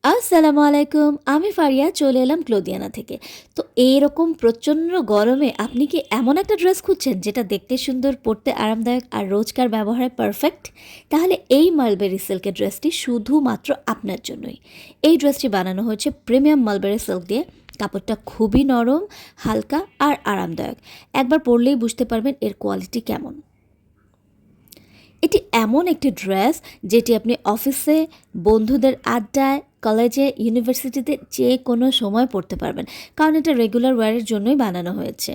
আসসালামু আলাইকুম, আমি ফারিয়া চলে এলাম ক্লোদিয়ানা থেকে। তো এইরকম প্রচণ্ড গরমে আপনি কি এমন একটা ড্রেস খুঁজছেন যেটা দেখতে সুন্দর, পরতে আরামদায়ক আর রোজকার ব্যবহারে পারফেক্ট? তাহলে এই মালবেরি সিল্কের ড্রেসটি শুধুমাত্র আপনার জন্যই। এই ড্রেসটি বানানো হয়েছে প্রিমিয়াম মালবেরি সিল্ক দিয়ে। কাপড়টা খুবই নরম, হালকা আর আরামদায়ক। একবার পরলেই বুঝতে পারবেন এর কোয়ালিটি কেমন। এটি এমন একটি ড্রেস যেটি আপনি অফিসে, বন্ধুদের আড্ডায়, কলেজে, ইউনিভার্সিটিতে যে কোনো সময় পরতে পারবেন, কারণ এটা রেগুলার ওয়্যারের জন্যই বানানো হয়েছে।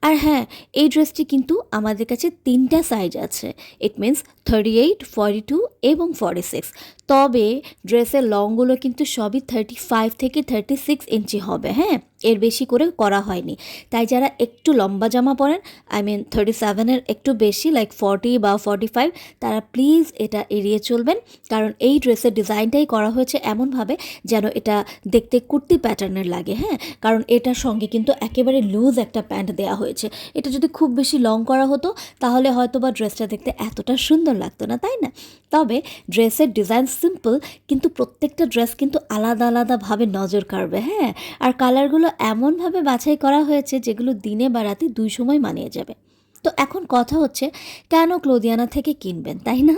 আর হ্যাঁ, এই ড্রেসটি কিন্তু আমাদের কাছে 3টা সাইজ আছে। ইট মিনস 38, 42 এবং 46। তবে ড্রেসের লংগুলো কিন্তু সবই 35 থেকে 36 ইঞ্চি হবে। হ্যাঁ, এর বেশি করে করা হয়নি। তাই যারা একটু লম্বা জামা পরেন, আই মিন 37-এর একটু বেশি, লাইক 40 বা 45, তারা প্লিজ এটা এড়িয়ে চলবেন। কারণ এই ড্রেসের ডিজাইনটাই করা হয়েছে এমনভাবে যেন এটা দেখতে কুর্তি প্যাটার্নের লাগে। হ্যাঁ, কারণ এটার সঙ্গে কিন্তু একেবারে লুজ একটা প্যান্ট দেওয়া হয়েছে। এটা যদি খুব বেশি লং করা হতো তাহলে হয়তো বা ড্রেসটা দেখতে এতটা সুন্দর লাগতো না, তাই না? তবে ড্রেসের ডিজাইন সিম্পল, কিন্তু প্রত্যেকটা ড্রেস কিন্তু আলাদা আলাদাভাবে নজর কাড়বে। হ্যাঁ, আর কালারগুলো এমনভাবে বাছাই করা হয়েছে যেগুলো দিনে বা রাতে দুই সময় মানিয়ে যাবে। তো এখন কথা হচ্ছে, কেন ক্লোদিয়ানা থেকে কিনবেন, তাই না?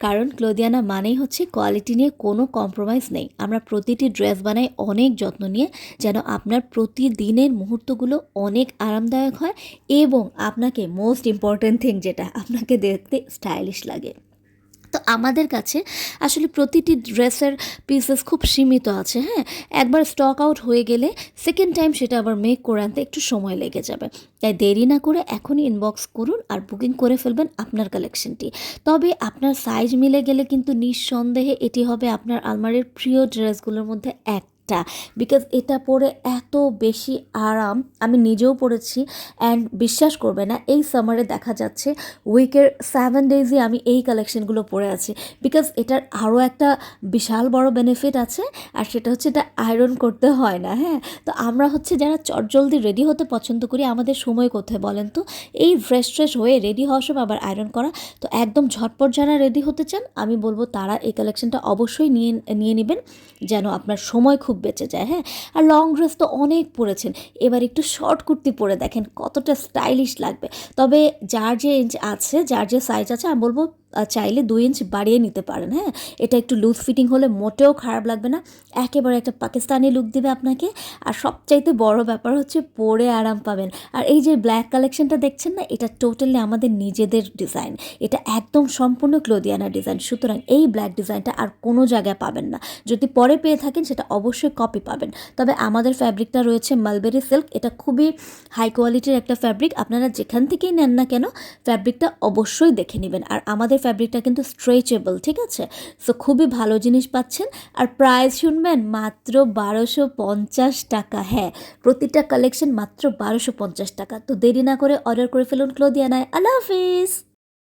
কারণ ক্লোদিয়ানা মানেই হচ্ছে কোয়ালিটি নিয়ে কোনো কম্প্রোমাইজ নেই। আমরা প্রতিটি ড্রেস বানাই অনেক যত্ন নিয়ে, যেন আপনার প্রতিদিনের মুহূর্তগুলো অনেক আরামদায়ক হয় এবং আপনাকে মোস্ট ইম্পর্ট্যান্ট থিং যেটা, আপনাকে দেখতে স্টাইলিশ লাগে। তো আমাদের কাছে আসলে প্রতিটি ড্রেসের পিসেস খুব সীমিত আছে। হ্যাঁ, একবার স্টক আউট হয়ে গেলে সেকেন্ড টাইম সেটা আবার মেক করে আনতে একটু সময় লেগে যাবে। তাই দেরি না করে এখনই ইনবক্স করুন আর বুকিং করে ফেলবেন আপনার কালেকশনটি। তবে আপনার সাইজ মিলে গেলে কিন্তু নিঃসন্দেহে এটি হবে আপনার আলমারির প্রিয় ড্রেসগুলোর মধ্যে একটা, বিকজ এটা পরে এত বেশি আরাম। আমি নিজেও পরেছি অ্যান্ড বিশ্বাস করবে না, এই সামারে দেখা যাচ্ছে উইকের 7 ডেজই আমি এই কালেকশনগুলো পরে আছি। বিকজ এটার আরও একটা বিশাল বড় বেনিফিট আছে, আর সেটা হচ্ছে এটা আয়রন করতে হয় না। হ্যাঁ, তো আমরা হচ্ছে যারা চটজলদি রেডি হতে পছন্দ করি, আমাদের সময় কোথায় বলেন তো? এই ফ্রেশ ফ্রেশ হয়ে রেডি হওয়ার সময় আবার আয়রন করা। তো একদম ঝটপট যারা রেডি হতে চান, আমি বলবো তারা এই কালেকশনটা অবশ্যই নিয়ে নিয়ে নেবেন, যেন আপনার সময় খুব বেঁচে যায়। হ্যাঁ, আর লং ড্রেস তো অনেক পরেছেন, এবার একটু শর্ট কুর্তি পরে দেখেন কতটা স্টাইলিশ লাগবে। তবে যার যে ইঞ্চ আছে, যার যে সাইজ আছে, আমি বলবো চাইলে 2 ইঞ্চ বাড়িয়ে নিতে পারেন। হ্যাঁ, এটা একটু লুজ ফিটিং হলে মোটেও খারাপ লাগবে না, একেবারে একটা পাকিস্তানি লুক দিবে আপনাকে। আর সবচাইতে বড় ব্যাপার হচ্ছে পরে আরাম পাবেন। আর এই যে ব্ল্যাক কালেকশনটা দেখছেন না, এটা টোটালি আমাদের নিজেদের ডিজাইন। এটা একদম সম্পূর্ণ ক্লোদিয়ানা ডিজাইন, সুতরাং এই ব্ল্যাক ডিজাইনটা আর কোনো জায়গায় পাবেন না। যদি পরে পেয়ে থাকেন সেটা অবশ্যই কপি পাবেন। তবে আমাদের ফ্যাব্রিকটা রয়েছে মালবেরি সিল্ক, এটা খুবই হাই কোয়ালিটির একটা ফ্যাব্রিক। আপনারা যেখান থেকেই নেন না কেন, ফ্যাব্রিকটা অবশ্যই দেখে নেবেন। আর আমাদের ফ্যাব্রিকটা কিন্তু স্ট্রেচেবল, ঠিক আছে? সো খুবই ভালো জিনিস পাচ্ছেন। আর প্রাইস শুনবেন, মাত্র 1250 টাকা। হ্যাঁ, প্রতিটা কালেকশন মাত্র 1250 টাকা। তো দেরি না করে অর্ডার করে ফেলুন ক্লোদিয়ানায়। আল্লাহ হাফিজ।